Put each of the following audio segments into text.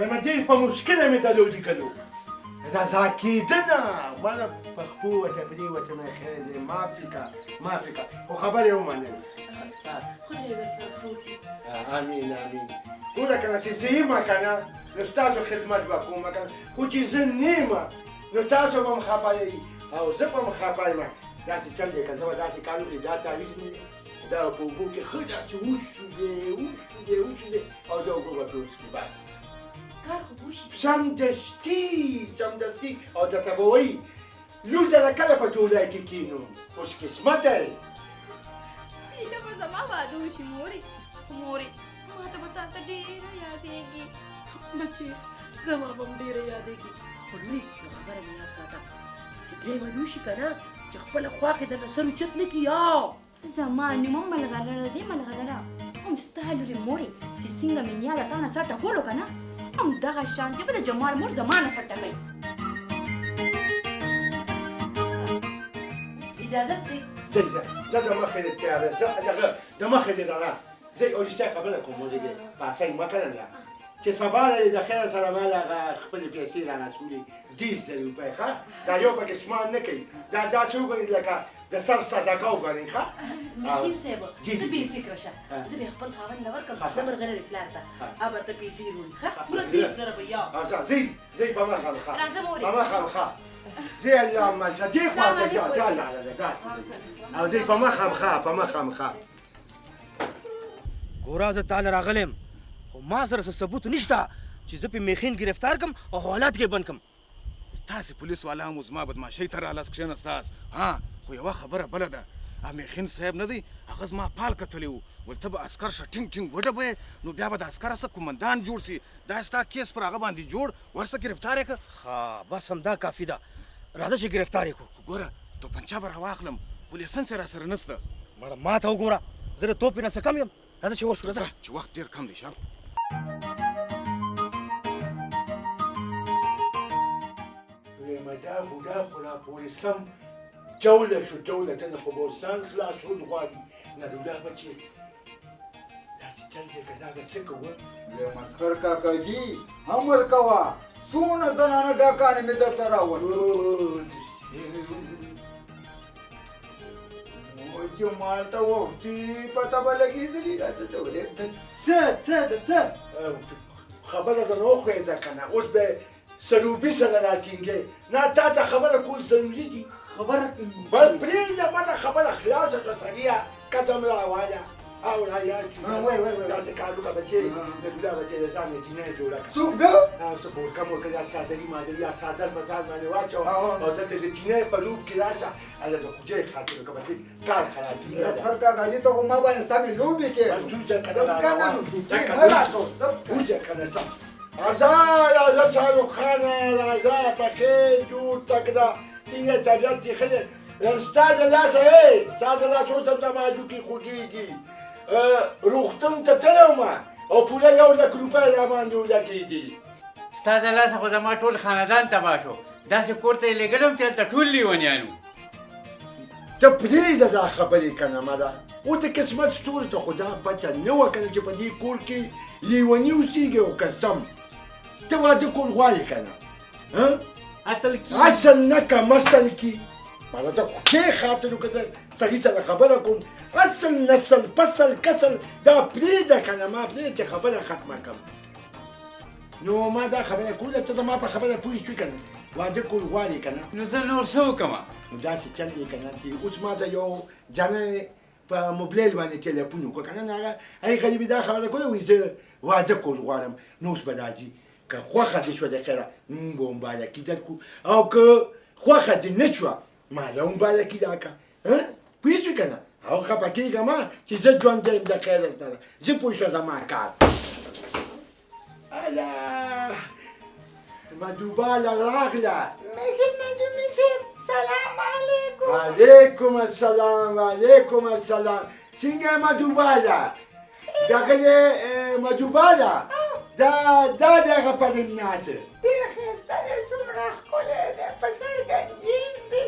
لما ډېر په مشکله مې درلو لیکلو رضا کېدنه ماله په خپو ورته پرېوته مې خیر دی معافي که خو خبرې ومنل خدای درسره ښه وکړي. امین ګوره که نه چې زه یم که نه نو ستاسو خدمت به کوم که نه خو چې زه نه یم نو تاسو به م خفه یئ او زه به م خفه یم داسې چل دی که زه به داسې کار وکړي دا تعویض نه دی دا په اوبو کې ښه داسې وشودې او دا اوبه به پرې وڅښي بعد کار خو وشي. سمدستي او درته به وایي لور دله کله په ډولۍ کې کښېنو خوش قسمت دی ایله به زما واده وشي مورې ما ته به تا ته ډېره یادېږي. بچې زما به هم ډېره یادېږي خو لورې یو خبره مې یاد ساته چې درې واده وشي که نه چې خپله خوا کې درنه سر اوچت نه کړي زما نوم هم ملغلره دی ملغلره هم ستا لورې مورې چې څنګه مې نیا له تا نه سر ټکولو که نه همدغه شانتې به د جمال مور زما نه سر ټکوي. اجازت دی زه د مخې د تیاره زه دغه د مخې د رڼا زه یو رښتیا خبره کوم ولګې پاسۍ مه کړله چې سبا له د خیر سره ما هغه خپلې پیسې رانسولې 10,000 روپۍ ښه دا یو پکې شمار نه کوي دا داسې وګورئ لکه د سر صدقه وګورئ ښه مخین صاحب ته بې فکره شه زه به خپل خاوند له ورکړم د مرغلرې پلار ته هغه به ته پیسې وروړي ښه پوره 10,000 به یا زه په مخه ښه راځه مورې په مخه ښه زه اللهم شه دې خوا ته او زه په مخه ښه ګوره زه تا له راغلی یم خو ما سره څه ثبوت نشته چې زه پې میخین ګرفتار کړم او حوالات کې بند کړم. تاسې پولیس والا هم زما بدماشۍ ته رالاس کښېنستاست ها خو یوه خبره بله ده میخین صاحب نه دی هغه زما پال کتلی و ول ته به عسکر شه ټینګ وډبوې نو بیا به د عسکره څه کومندان جوړ سي دا ستا کیس پر هغه باندې جوړ ورسه ګرفتار یې کړه. ښه بس همدا کافي ده راځه چې ګرفتار یې کړو. ګوره توپنچه به راواخلم خو لیسنس یې راسره نسته. مړه ما ته وګوره زه د توپ نه څه کم یم راځه چې وشو راځه چې وخت ډېر کم دی شه دا خو را پورې سم جوله شو دولتونه خو به ځان خلاصول غواړي نه دوله بچې داسې چل دی که دا به څه کوو مسخر کاکا جي هم ورکوه څونه زنانه ګاکانې مې درته راوستو چې مالته وختي پته به لګېدلي راته څه ولې څه خبره درنه وښویېده که نه اوس به سروبي سره راټینګې نه تا ته خبره کول ضروري دي خبره بل پرېږده ماته خبره خلاصه شوه سړیه کته م راواله او رایاد شو داسې کار وکړه بچې د دوله بچې د ځان نه جینۍ جوړه کړه څوک ده څه بورکه مورکه یا چادري مادري یا څادر په ځان باندې واچوه او دلته د جینۍ په روپ کې راشه هله د خدای خاطر وکړه بچې کار خرابېږي مسخر کاکا جي ته خو ما باندې سمې لوبې کې وځه که نه سم راځه شاهرخ خانه راځه پکې جوړ تکړه څنګه طبیعت دې ښه دی ستا د لاسه ستا د لاسه اوس هم د ماجوکې خوږېږي روغتون ته تللی وم او پوره 1,00,000 روپۍ راباندې ولګېدي ستا د لاسه خو زما ټول خاندان تباه شو داسې کور ته یې لېږلم چې هلته ټول لیونیان وو ته پرېږده دا خبرې که نه مده اوس د قسمت ستوري ته خو دا پته نه وه که نه چې په دې کور کې لیوني اوسېږي او که سم ته واده کول غواړې که نه اصل نه که مثل کې ماله ته خدای خاطر وکړه سړي سره خبره کوم اصل نسل پسل کسل دا پرېږده که نه ما پرېږده چې خبره ختمه کړم نو ما دا خبره کوله ته د ما په خبره پوه شوې که نه واده کول غواړې که نه نو زه نور څه وکړمه نو داسې چل دی که نه چې اوس ما ته یو جنۍ په موبایل باندې تلیفون وکړه که نه نو هغې غریبي دا خبره کوله وایي زه واده کول غواړم نو اوس به راځي که خوښه دې شوه د خیره مونږ به مبارکي درکړو او که خوښه دې نه شوه ما له مبارکي راکړه پوه شوې که نه او خفه کېږه ما چې زه ژوندی یم د خیره سره زه پوه شوه زما کار اله مدوباله راغله نجومي صاحب سلام علیکم وعلیکم السلام څنګه مدوباله دغه مدوباله دا دغه پرېمناته ډېر ښایسته دی څومره ښکلی دی په سر ګنجین دی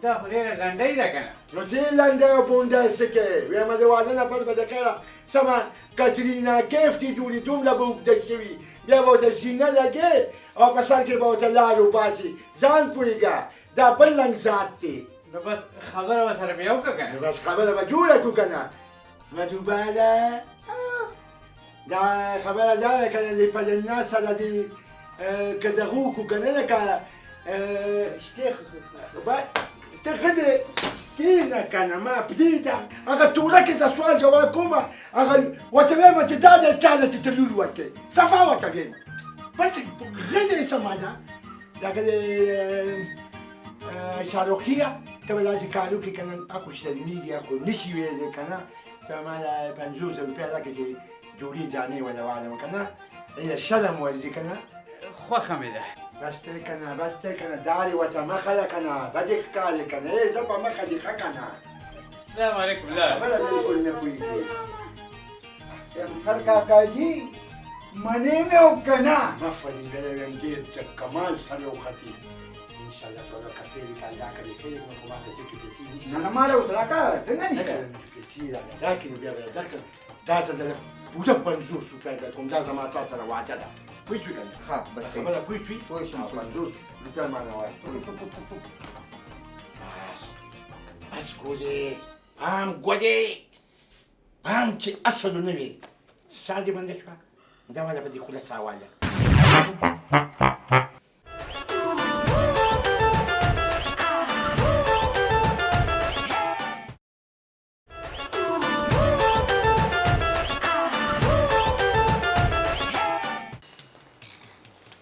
دا خو ډېره لنډۍ ده که نه نو دې لنډه او بونډه څه کوې ویمه د واده نه پس به د کله سمه کترینا کیف دې جوړي دومره به اوږده شوي بیا به ورته زینه لګې او په سر کې به ورته لار وباسي ځان پوهېږه دا بل لنګ ذات دی نو بس خبره ورسره بیا وکړه که نو نه بس خبره به جوړه کړو که نه مدوباله دا خبره دا ده که نه دې په دنیا سره دې که دغه وکړو که نه لکه ته ښه دی کښېنه که نه ما پرېږده هغه توره کې د سوال جواب کومه هغه ورته ویمه چې دا دی چا ته ته لور ورکوې صفا ورته ویمه بس ښه دی سمه ده لکه د شاروخیه ته به داسې کار وکړې که نه اخو شرمېږي اخو نشي ویلی که نه ته ما له 50 روپۍ راکړې چې جوړې جامې وله واړم که نه یا شرم ورځي که نه خوښه مې ده بس دی که نه بس دی که نه دارې ورته مخه ده که نه بدې ښکارې که نه زه په مخه دې ښه که نه السلام علیکم لا خبره بالکل نه پوهېږي سر کاکا جی منې مې وکنه ما فریدلی ویم ډېر د کمال سره وختې انشاءالله ټوله کتې دې که الله کړې خیر نو خو ما ته ټکې پیسې نشته نه نه ما له اوس راکړه څنګه نه نشته کړې نو پیسې راکړه راکړې نو بیا به یې درکړم دا ته زه پوره 50 روپۍ درکوم دا زما تا سره وعده ده پوه شوې که نه ښه بس خبره پوه شوې پوه شوم، پوه شوم. 50 روپۍ مانه وایه بس ګلې پام ګلې پام چې اصل نه وي ساه دې بنده شوه دا والا به دې خوله ساه واله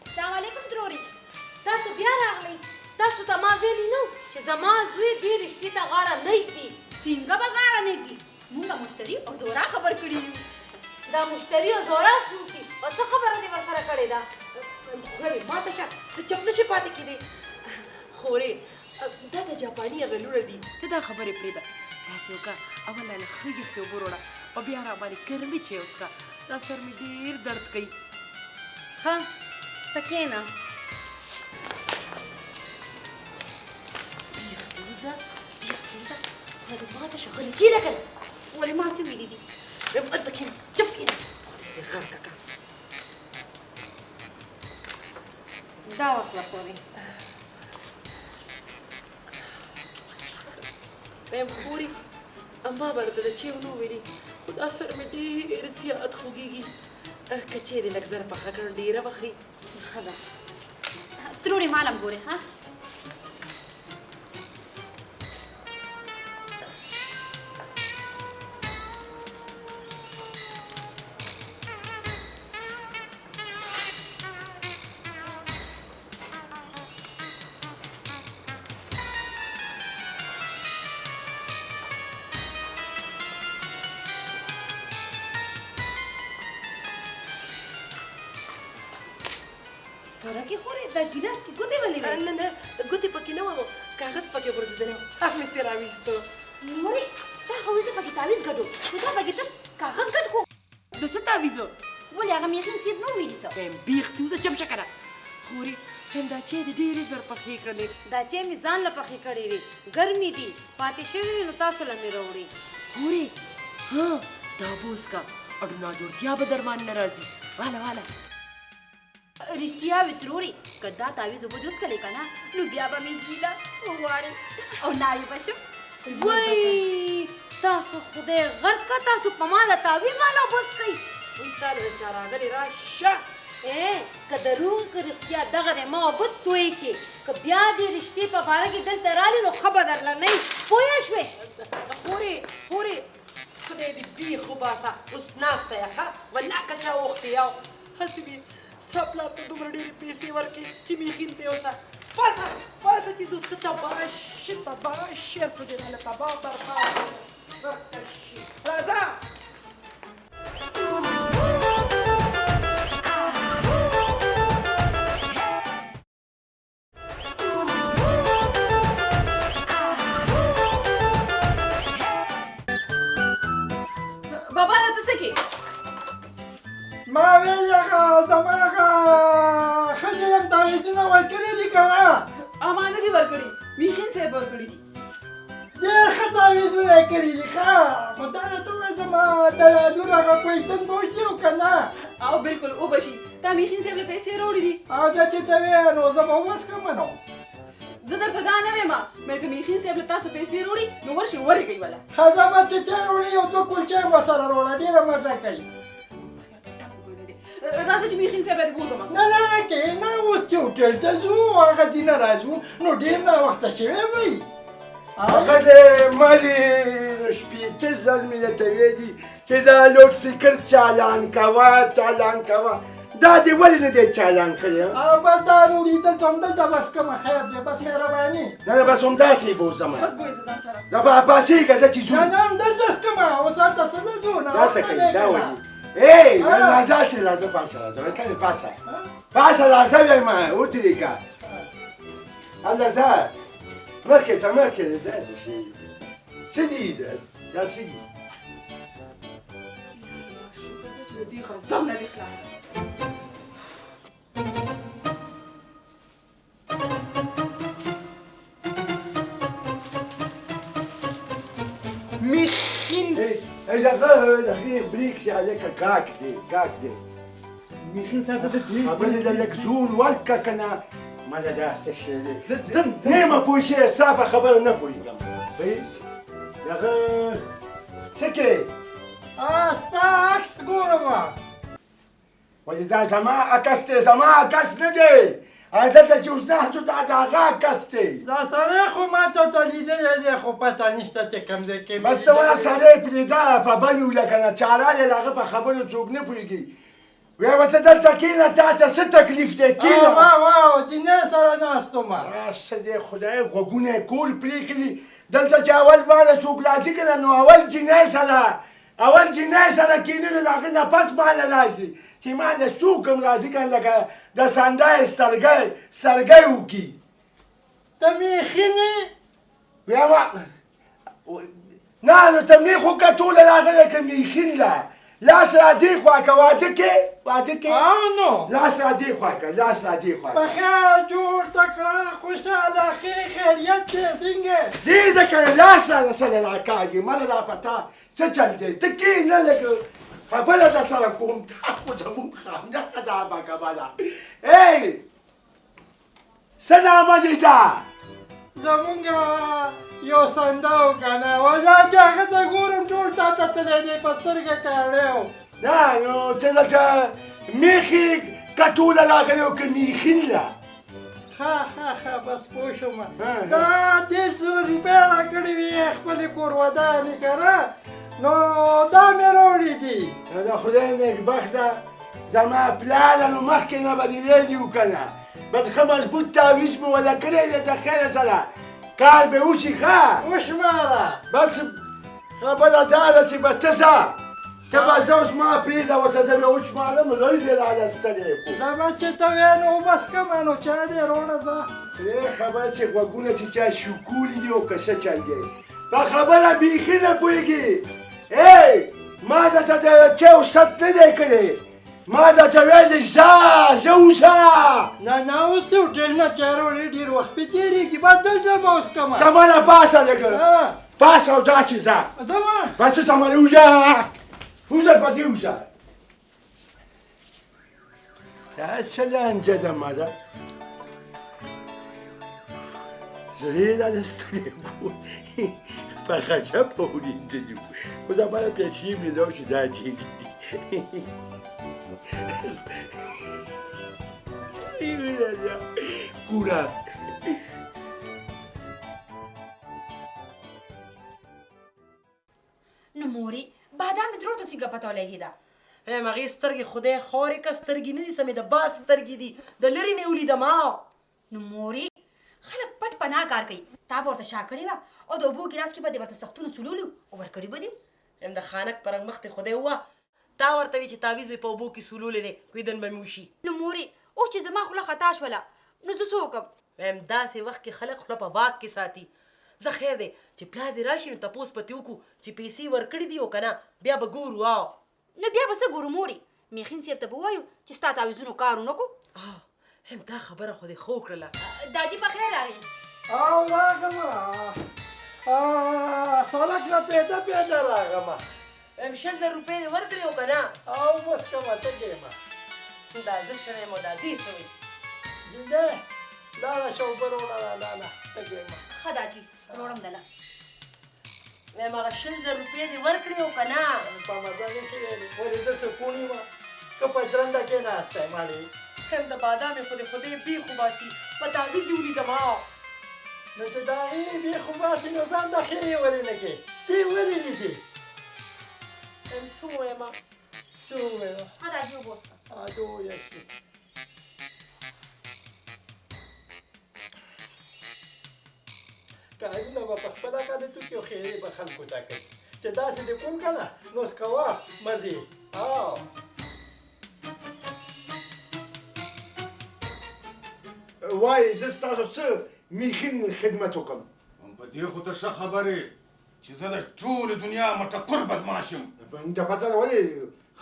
السلام علیکم تروري تاسو بیا راغلی تاسو ته ما ویلي نه چې زما زوی دې رشتې ته غاړه نه ږدي څنګه به غاړه نه ږدي موږ مشتري او زورا خبر کړي یو دا مشتري او زورا څوک دي او څه خبره دې ورسره کړې ده خورې ما ته شه ته چپ نشې پاتې کېدې خورې دا د جاپاني هغه لوڼه دي ته دا خبرې پرېږده داسې وکړه اوله له ښه یخې اوبه وروړه او بیا را باندې ګرمې چای وڅښه دا سر مې ډېر درد کوي ښه ته کښېنه بیختوزه خدای دې ما ته شه غلي کېنه که نه ولې ما څه ویلي دي هلته کښېنه چپ کښېنه خدای دې غر ککه دا واخله خورې ویم خورې اما به درته د چای ونه ویلي خو دا سر مې ډېر زیات خوږېږي که چای دې لږ زر پخه کړه ډېره به ښه ښه ده تروري مالم ګورې ها تورکې خورې دا ګیلاس کې ګوتې ولې وې نه نه ګوتې پکې نه وه کاغذ پکې غورځېدلی و هغه مې ترې راویسته مورې دا خو زه پکې تعویز ګډو خو دا پکې تش کاغذ ګډ کو د څه تعویض و ولې هغه مې یقین سیب نه ویلي څه ویم بیختي وزه چپ شه که نه خورې ویم دا چای دې ډېرې زر پخې کړلې دا چې مې ځان له پخې کړې وي ګرمې دي پاتې شوې وي نو تاسو له مې راوړي خورې ها دا بوس کا اډو ناجوړتیا به در باندې نه راځي واله واله رښتیا وي تروري که دا تعویز اوبه دې وڅښلې که نه نو بیا به مې زوی له وغواړې او ناوې به شم وای تاسو خدای غرق که تاسو په ما د تعویز والا اوبه څښئ وایي تا له چا راغلې راشه که دروغ که رښتیا دغه دی ما اوبه توی کې که بیا دې رشتې په باره کې دلته رالې نو ښه به درله نه وي پوه شوې خورې خدای دې بیخ وباسه اوس ناسته یې ښه والله که چا وختې یو هسې مې ستا پلار ته دومره ډېرې پیسې ورکړې چې میخین ته اوسه پاسه چې زه ته تباه شي څه دې راله تباه برباد راځه بابا راته څه کې ما ویل هغه زما هغه ښځې یم تعویضونه ورکړي دي که نه اما نه دي ورکړي میخین صاحب ورکړي دي یې کړي دي ښه خو دا راته ووایه زما د لور هغه کوهستان به وشي او که نه او بالکل وبشي تا میخین صاحب له پیسې راوړي دي او دا چې ته وایې نو زه به ووسکم نو زه درته دا نه وایم مې که میخین صاحب له تاسو پیسې راوړي نو ورشي ورګئ ولا ښه زه به چې چای وړي یو دوه کلچې هم ورسره راوړه ډېره مزه کوي راځه چې میخین صاحب دې بوزم نه نه نه کښېنه اوس چې هوټل ته ځو هغه ځینه راځو نو ډېر ناوخته شوی وي هغه د ما د شپېته ځل مې درته ویلي دي چې دا لوډ فکر چالان کوه چالان کوه دا دې ولې نه دی چالان کړی او بس دا روړي دلته همدلته بس کومه خیر دی بس مهرباني نه نه بس همداسې بوزم بس بوځه ځان سره دا به پاسېږه زه چې ځو نه نه همدلته کومه اوس هلته څه نه ځو دا څه کوي دا ولې ای راځه چې راځه پاسه راځه کنه پاسه پاسه راځه وایم ودرېږه هلته ځه مخکې ځه مخکې داسې شي څه دي دا څه دي شکر دی چې د دې غضب نه دې خلاصه میخین هغه بریک چې هلکه ګاک دی میخین صاحب ته دې خبرې له لږ زور ورکړه که نه ما له دا څه شی دی نیمه پوه شوې ستا په خبره نه پوهېږم هغه څه کوې ستا عکس ګورم ولې دا زما عکس دی زما عکس نه دی دلته چې اوس ناست دا د هغه عکس دی دا سړی خو ما ته لیدلی دی خو پته نشته چې کوم ځای کې بس ته وایه سړی پرېږده په بل ویله که نه چاره دی د هغه په خبرو څوک نه پوهېږي ویه به ته دلته کښېنه تا ته څه تکلیف دی کښېنه واو جینۍ سره ناست وم څه دی خدای غوږونه یې کور پرېښي دلته چې اول باندې څوک راځي که نه نو اول جینۍ سره کښېني نو د هغې نه پس باندې راځي چې ما د څوک هم راځي که نه لکه د سنډی سترګی وکړي ته میخینې ویه نه نو ته میخ وکتوله راغلی که میخین له لاس را دې خوا که واده کې او نو لاس را دې خوا که لاس را دې خوا په خیر جوړ تکړه خوشحاله ښې خیریت دی څنګه دې ده که لاس را رسله راکاږي مله دا په تا څه چل دی ته کښېنه لږ خبره در سره کوم تا خو زمونږ خانقه دا بګبه ده ای څه نامه دې ده زمونږ یو سنده و که نه وجه چې هغه ته ګورم ټول تا ته تللی دی په سترګه کاڼی و نه نو ته دلته میخي کتوله راغلی و که میخین ده ښه بس پوه شوم دا 150 روپۍ راکړې وې خپلې کور ودانې که نه نو دا مې راوړي دي د خدای نیکبخته زما پلاره نو مخکې نه به دې ویلي و که نه بس ښه مضبوط تعویض مې وله کړی دی د خیره سره کار به وشي ښه وشماره بس خبره دا ده چې به ته ځه ته به زه اوس ما پرېږده ورته زه به وشمارم لړ دې راله ستړی زما چې ته وایې نو بس کمه نو چا دې راوړه ځه خدای خبر چې غوږونه چې چا شکولي دي او که څه چل دی په خبره بیخي نه پوهېږي ای ما درته د چاو ست نه دی کړی ما درته ویلي ځه وځه نه اوس ته هوټل نه چای راوړې ډېر وخت پې تېرېږي بس دلته به اوس کمه ته مانه پاسه لږ پاسه او داسې ځه ځمه بس ته مانه وځه په دې وځه دا څه لانجه ده ماده زړه یې راله ستړی کړو په غضب اورېدلي وو خو دا مانه پیسې میلاو شي دا چیرې دي کوره نو مورې بادام مې درو ته څنګه پته ولګېده هم هغې سترګې خدای خورې که سترګې نه دي سمې د باز سترګې دي د لرې نه ولیدم نو مورې خلک پټ پناه کار کوي تا به ورته شا کړې وه او د اوبو ګیلاس کې به دې ورته سختونه څلولي او ورکړي به دي هم د خانک په رنګ مخ ته خدای ووه تا ورته وي چې تعویض مې په اوبو کې سولولی دی کویدن به مې وشي نو مورې اوس چې زما خوله خطا شوله نو زه څه وکړم هم داسې وخت کې خلک خوله په واک کې ساتي زه خیر دی چې پلار دې راشي نو تپوس پتې وکړو چې پیسې ورکړي دي او که نه بیا به ګورو نو بیا به څه ګورو مورې میخین صاحب ته به ووایو چې ستا تعویضونو کار ونه کړو هم دا خبره خو دې ښه وکړله داجي په خیر راغی او راغله سړک نه پیدا پیدا راغمه ام 100 روپۍ دې ورکړې او که نه او بس کومه تګې ما دا زه سره یم او دا دې سوی جینجه لاړه شه اوبه راوړه لاله تګې ما ښه دا جي وروړم دله وایم هغه 100 روپۍ دې ورکړې او که نه په مزه نشي ویلې ولې زه سکون یم که په ژرنده کې ناستی ماړې هم د بادامې خو د خدای بیخ وباسي په تعویذ یې ولیدم نو چې د هغې بیخ وباسي نو ځان د ښې یې ولې نه کې دې ولې لیدې ام څه ووایم څه وویل ښه دا جي اوبه وڅښه اجو یکي کارونه به په خپله کوې تو کې او خیرې به خلکو ته کوي چې داسې دې کول که نه نو اوس کوه مزې وایي زه ستاسو څه میخین خدمت وکړم په دې خو ته ښه خبرې چې زه د ټولې دنیا مټکور بدماش یم ته پته ده ولې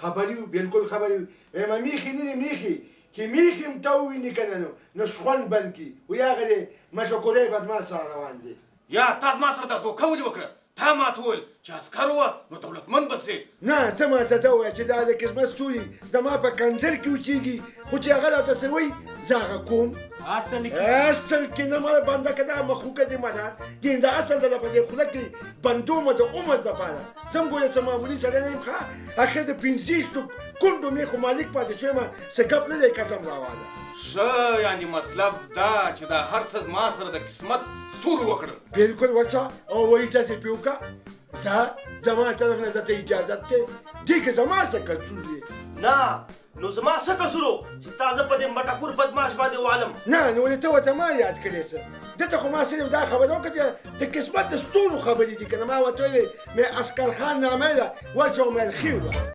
خبري وو بالکل خبري وو وایم میخي نه دي میخي چې میخي هم ته وویني که نه نو شخوند بند کړي وایي هغه دی مټکوری بدماش سره روان دی یا تا زما سره دا دوکه ولې وکړه تا ماته وویل چې عسکر وه نو دولتمند به سې نه ته ماته دا ووایه چې دا د کرسمس ستوري زما په کندر کې اوسېږي خو چې هغه راته څه وایي زه هغه کوم اصل کې نه مړه بنده که دا مخوکه دې منه دین دا اصل ده په دې خوله کې بندومه د عمر دپاره زه هم ګوره څه معمولي سړی نه یم ښه اخر د 50 کونډو میخو مالک پاتې شویم څه ګپ نه دی قدم راواله ښه یعنې مطلب دا چې دا هر څه زما سره د قسمت ستورو وکړل بالکل ورڅه او وایي داسې پې وکړه ځه زما طرف نه درته اجازت دی دې کې زما څه کلچون دی نه نو زما څه قصور و چې تا زه په دې مټکور بدماش باندې والم نه نو ولې ته ورته ما یاد کړې څه دلته خو ما صرف دا خبره وکړه چې د قسمت د ستورو خبرې دي که نه ما ورته ویلې مې عسکر خان نامه ده ورشه ومې الخیر ده